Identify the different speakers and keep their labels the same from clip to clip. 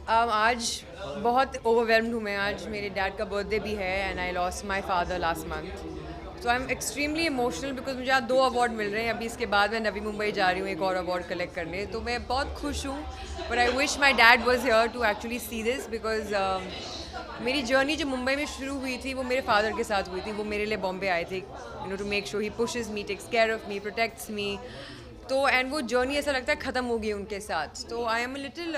Speaker 1: आज बहुत ओवरवेलम्ड हूँ मैं। आज मेरे डैड का बर्थडे भी है and I lost my father last month. So I am extremely emotional because मुझे आज 2 अवार्ड मिल रहे हैं। अभी इसके बाद मैं नवी मुंबई जा रही हूँ एक और अवार्ड कलेक्ट करने, तो मैं बहुत खुश हूँ। But I wish my dad was here to actually see this because मेरी जर्नी जो मुंबई में शुरू हुई थी वो मेरे फादर के साथ हुई थी। वो मेरे लिए बॉम्बे आए थे to make sure he pushes me, takes care of me, protects me. तो एंड वो जर्नी ऐसा लगता है ख़त्म हो गई उनके साथ। तो I am a little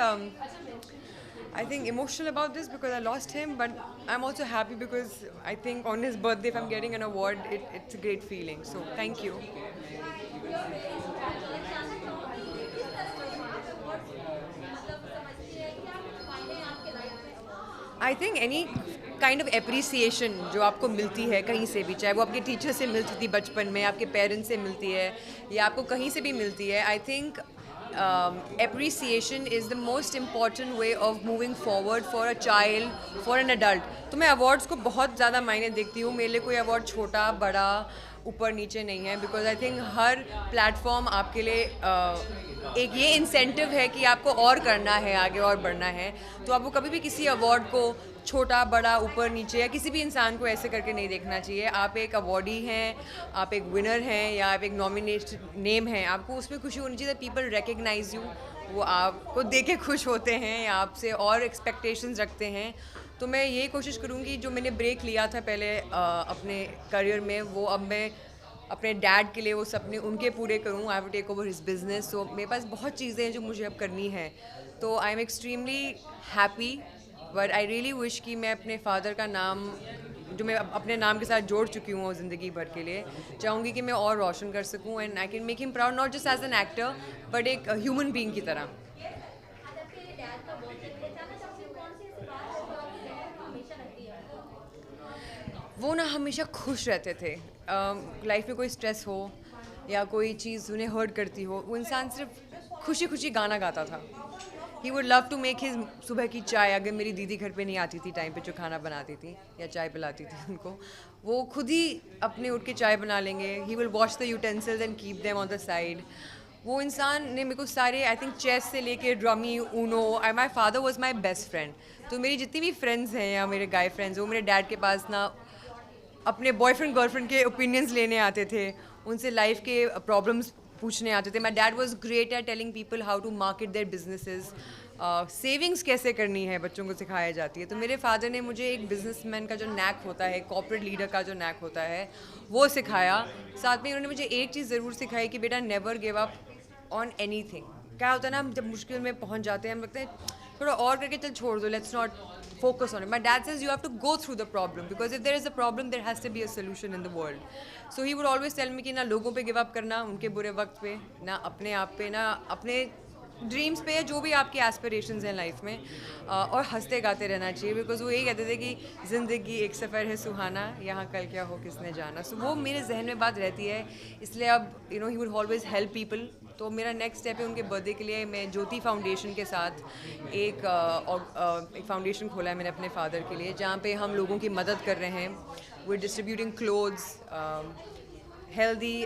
Speaker 1: I think emotional about this because I lost him, but I'm also happy because I think on his birthday, if I'm getting an award, it's a great feeling. So thank you. I think any kind of appreciation जो आपको मिलती है कहीं से भी, चाहे वो आपके टीचर से मिलती थी बचपन में, आपके पेरेंट्स से मिलती है या आपको कहीं से भी मिलती है, I think appreciation is the most important way of moving forward for a child, for an adult. तो मैं अवार्ड्स को बहुत ज़्यादा मायने देखती हूँ। मेरे लिए कोई अवार्ड छोटा बड़ा ऊपर नीचे नहीं है because I think her platform आपके लिए एक ये इंसेंटिव है कि आपको और करना है, आगे और बढ़ना है। तो आपको कभी भी किसी अवार्ड को छोटा बड़ा ऊपर नीचे या किसी भी इंसान को ऐसे करके नहीं देखना चाहिए। आप एक अवार्डी हैं, आप एक विनर हैं या आप एक नॉमिनेटेड नेम हैं, आपको उसमें खुशी होनी चाहिए। पीपल रिकग्नाइज यू, वो आपको देख के खुश होते हैं या आपसे और एक्सपेक्टेशंस रखते हैं। तो मैं यही कोशिश करूँगी जो मैंने ब्रेक लिया था पहले अपने करियर में, वो अब मैं अपने डैड के लिए वो सपने उनके पूरे करूँ। I will take over his business. So मेरे पास बहुत चीज़ें हैं जो मुझे अब करनी है। तो I am extremely happy, but I really wish कि मैं अपने फादर का नाम जो मैं अपने नाम के साथ जोड़ चुकी हूँ ज़िंदगी भर के लिए, चाहूँगी कि मैं और रोशन कर सकूँ and I can make him proud not just as an actor but एक ह्यूमन बीइंग की तरह। वो ना हमेशा खुश रहते थे। लाइफ में कोई स्ट्रेस हो या कोई चीज़ उन्हें हर्ट करती हो, वो इंसान सिर्फ खुशी खुशी गाना गाता था। He would love to make his सुबह की चाय। अगर मेरी दीदी घर पे नहीं आती थी टाइम पे जो खाना बनाती थी या चाय पिलाती थी उनको, वो खुद ही अपने उठ के चाय बना लेंगे। He will wash the utensils and keep them on the side. वो इंसान ने मेरे को सारे आई थिंक चेस से लेके ड्रमी, you know, I my father was my best friend. तो मेरी जितनी भी फ्रेंड्स हैं या मेरे गाय फ्रेंड्स, वो मेरे डैड के पास ना अपने बॉयफ्रेंड गर्लफ्रेंड के ओपिनियंस लेने आते थे, उनसे लाइफ के प्रॉब्लम्स पूछने आते थे। My dad was great at telling people how to market their businesses. Savings कैसे करनी है बच्चों को सिखाई जाती है। तो मेरे फादर ने मुझे एक बिजनेसमैन का जो नैक होता है, कॉर्पोरेट लीडर का जो नैक होता है, वो सिखाया। साथ में उन्होंने मुझे एक चीज़ ज़रूर सिखाई कि बेटा never give up on anything. क्या होता है ना, हम जब मुश्किल में पहुंच जाते हैं हम लगते हैं थोड़ा और करके चल छोड़ दो, let's not focus on it. My dad says you have to go through the problem because if there is a problem there has to be a solution in the world. So he would always tell me कि ना लोगों पे give up करना उनके बुरे वक्त पे, ना अपने आप पे, ना अपने ड्रीम्स पे, जो भी आपके एस्पिरेशंस हैं लाइफ में, और हंसते गाते रहना चाहिए बिकॉज वो यही कहते थे कि ज़िंदगी एक सफ़र है सुहाना, यहाँ कल क्या हो किसने जाना। सो वो मेरे जहन में बात रहती है, इसलिए अब he would always help people. तो मेरा नेक्स्ट स्टेप है उनके बर्थडे के लिए मैं ज्योति फाउंडेशन के साथ एक फाउंडेशन खोला है मैंने अपने फादर के लिए, जहाँ पे हम लोगों की मदद कर रहे हैं। We are distributing clothes, healthy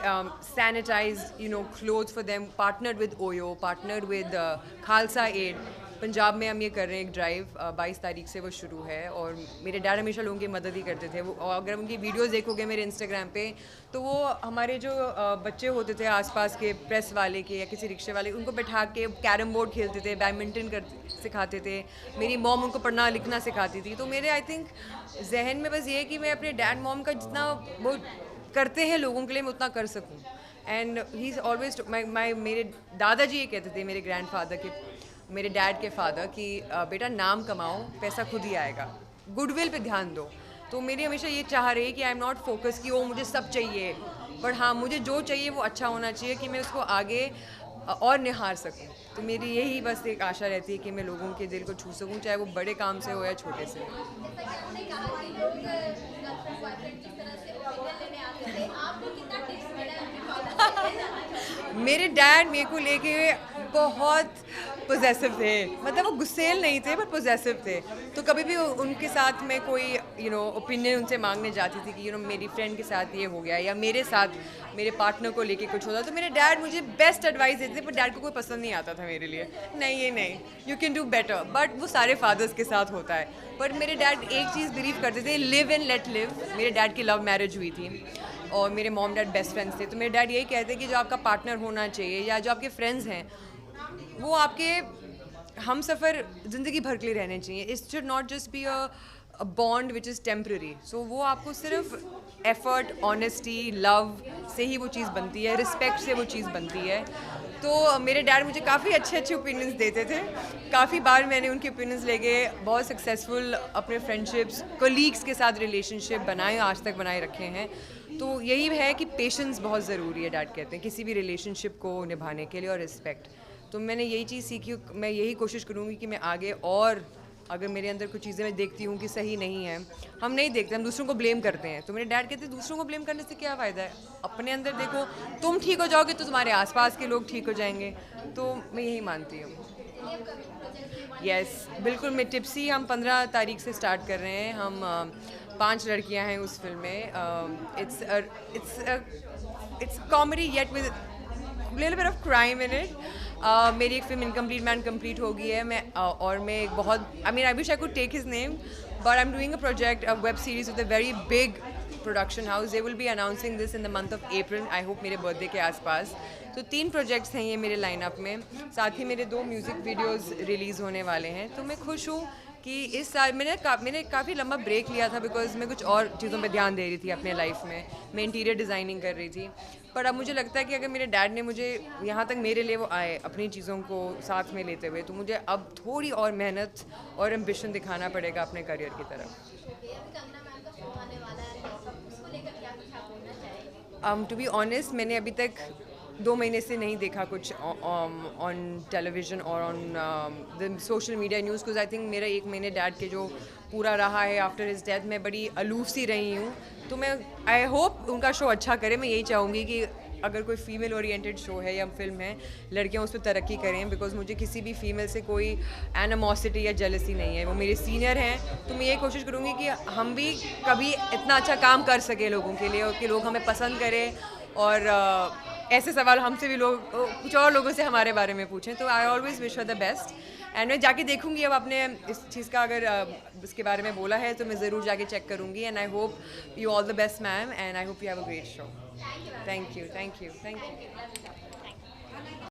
Speaker 1: sanitized clothes for them, partnered with Oyo, partnered with Khalsa Aid। Punjab में हम ये कर रहे हैं एक ड्राइव, 22 तारीख से वो शुरू है। और मेरे डैड हमेशा लोगों की मदद ही करते थे। वो अगर उनकी वीडियोस देखोगे मेरे इंस्टाग्राम पे, तो वो हमारे जो बच्चे होते थे आसपास के, प्रेस वाले के या किसी रिक्शे वाले, उनको बैठा के कैरम बोर्ड खेलते थे, बैडमिंटन सिखाते थे। मेरी मॉम उनको पढ़ना लिखना सिखाती थी। तो मेरे आई थिंक जहन में बस ये है कि मैं अपने डैड मॉम का जितना वो करते हैं लोगों के लिए मैं उतना कर सकूं। एंड ही इज़ ऑलवेज मेरे दादाजी ये कहते थे, मेरे ग्रैंडफादर के, मेरे डैड के फादर, कि बेटा नाम कमाओ, पैसा खुद ही आएगा, गुडविल पे ध्यान दो। तो मेरी हमेशा ये चाह रही है कि आई एम नॉट फोकस कि वो मुझे सब चाहिए, बट हाँ मुझे जो चाहिए वो अच्छा होना चाहिए कि मैं उसको आगे और निहार सकूं। तो मेरी यही बस एक आशा रहती है कि मैं लोगों के दिल को छू सकूं, चाहे वो बड़े काम से हो या छोटे से। मेरे डैड मेरे को लेके बहुत पोजेसिव थे, मतलब वो गुस्सेल नहीं थे बट पोजेसिव थे। तो कभी भी उनके साथ में कोई ओपिनियन उनसे मांगने जाती थी कि मेरी फ्रेंड के साथ ये हो गया या मेरे साथ मेरे पार्टनर को लेके कुछ होता, तो मेरे डैड मुझे बेस्ट एडवाइस देते थे, पर डैड को कोई पसंद नहीं आता था मेरे लिए। नहीं, ये नहीं, you can do better, but वो सारे फादर्स के साथ होता है। बट मेरे डैड एक चीज़ बिलीव करते थे, लिव एंड लेट लिव। मेरे डैड की लव मैरिज हुई थी और मेरे मॉम डैड बेस्ट फ्रेंड्स थे, तो मेरे डैड यही कहते कि जो आपका पार्टनर होना चाहिए या जो आपके फ्रेंड्स हैं वो आपके हम सफ़र ज़िंदगी भर के लिए रहने चाहिए। It should not just be a bond which is temporary. So वो आपको सिर्फ एफर्ट, ऑनेस्टी, लव से ही वो चीज़ बनती है, रिस्पेक्ट से वो चीज़ बनती है। तो मेरे डैड मुझे काफ़ी अच्छे अच्छे ओपिनियंस देते थे। काफ़ी बार मैंने उनके ओपिनियंस लेके बहुत सक्सेसफुल अपने फ्रेंडशिप्स, कोलीग्स के साथ रिलेशनशिप बनाए, आज तक बनाए रखे हैं। तो यही है कि पेशेंस बहुत ज़रूरी है, डैड कहते हैं, किसी भी रिलेशनशिप को निभाने के लिए, और रिस्पेक्ट। तो मैंने यही चीज़ सीखी, मैं यही कोशिश करूँगी कि मैं आगे, और अगर मेरे अंदर कुछ चीज़ें मैं देखती हूँ कि सही नहीं है, हम नहीं देखते, हम दूसरों को ब्लेम करते हैं। तो मेरे डैड कहते हैं दूसरों को ब्लेम करने से क्या फ़ायदा है, अपने अंदर देखो, तुम ठीक हो जाओगे तो तुम्हारे आसपास के लोग ठीक हो जाएंगे। तो मैं यही मानती हूँ। यस, बिल्कुल। मैं टिप्सी हम 15 तारीख से स्टार्ट कर रहे हैं। हम 5 लड़कियां हैं उस फिल्म में। It's comedy yet with little bit of crime in it. मेरी एक फिल्म इनकम्प्लीट मैन कंप्लीट हो गई है। और मैं एक बहुत, I wish I could take his name, but I am doing a project, a web series with a very big production house. They will be announcing this in the month of April, I hope मेरे birthday के आसपास। तो 3 projects हैं ये मेरे lineup में। साथ ही मेरे 2 म्यूज़िक वीडियोस रिलीज़ होने वाले हैं। तो मैं खुश हूँ कि इस साल मैंने काफ़ी लंबा ब्रेक लिया था, बिकॉज मैं कुछ और चीज़ों पे ध्यान दे रही थी अपने लाइफ में। मैं इंटीरियर डिज़ाइनिंग कर रही थी। पर अब मुझे लगता है कि अगर मेरे डैड ने मुझे यहाँ तक मेरे लिए वो आए अपनी चीज़ों को साथ में लेते हुए, तो मुझे अब थोड़ी और मेहनत और एम्बिशन दिखाना पड़ेगा अपने करियर की तरफ। टू बी ऑनेस्ट, मैंने अभी तक 2 महीने से नहीं देखा कुछ ऑन टेलीविज़न और on the social media news, because I think मेरा 1 महीने डैड के जो पूरा रहा है आफ्टर हिज डेथ, मैं बड़ी अलूफ सी रही हूँ। तो मैं आई होप उनका शो अच्छा करे। मैं यही चाहूँगी कि अगर कोई फीमेल ओरिएंटेड शो है या फिल्म है, लड़कियां उस पर तरक्की करें, बिकॉज मुझे किसी भी फीमेल से कोई एनिमोसिटी या जेलसी नहीं है। वो मेरे सीनियर हैं, तो मैं ये कोशिश करूँगी कि हम भी कभी इतना अच्छा काम कर सके लोगों के लिए, और कि लोग हमें पसंद करें, और ऐसे सवाल हमसे भी लोग कुछ और लोगों से हमारे बारे में पूछें। तो I always wish her the best. And मैं जाके देखूंगी, अब आपने इस चीज़ का अगर इसके बारे में बोला है तो मैं ज़रूर जाके चेक करूँगी। And I hope you all the best ma'am, and I hope you have a great show. Thank you, thank you, thank you.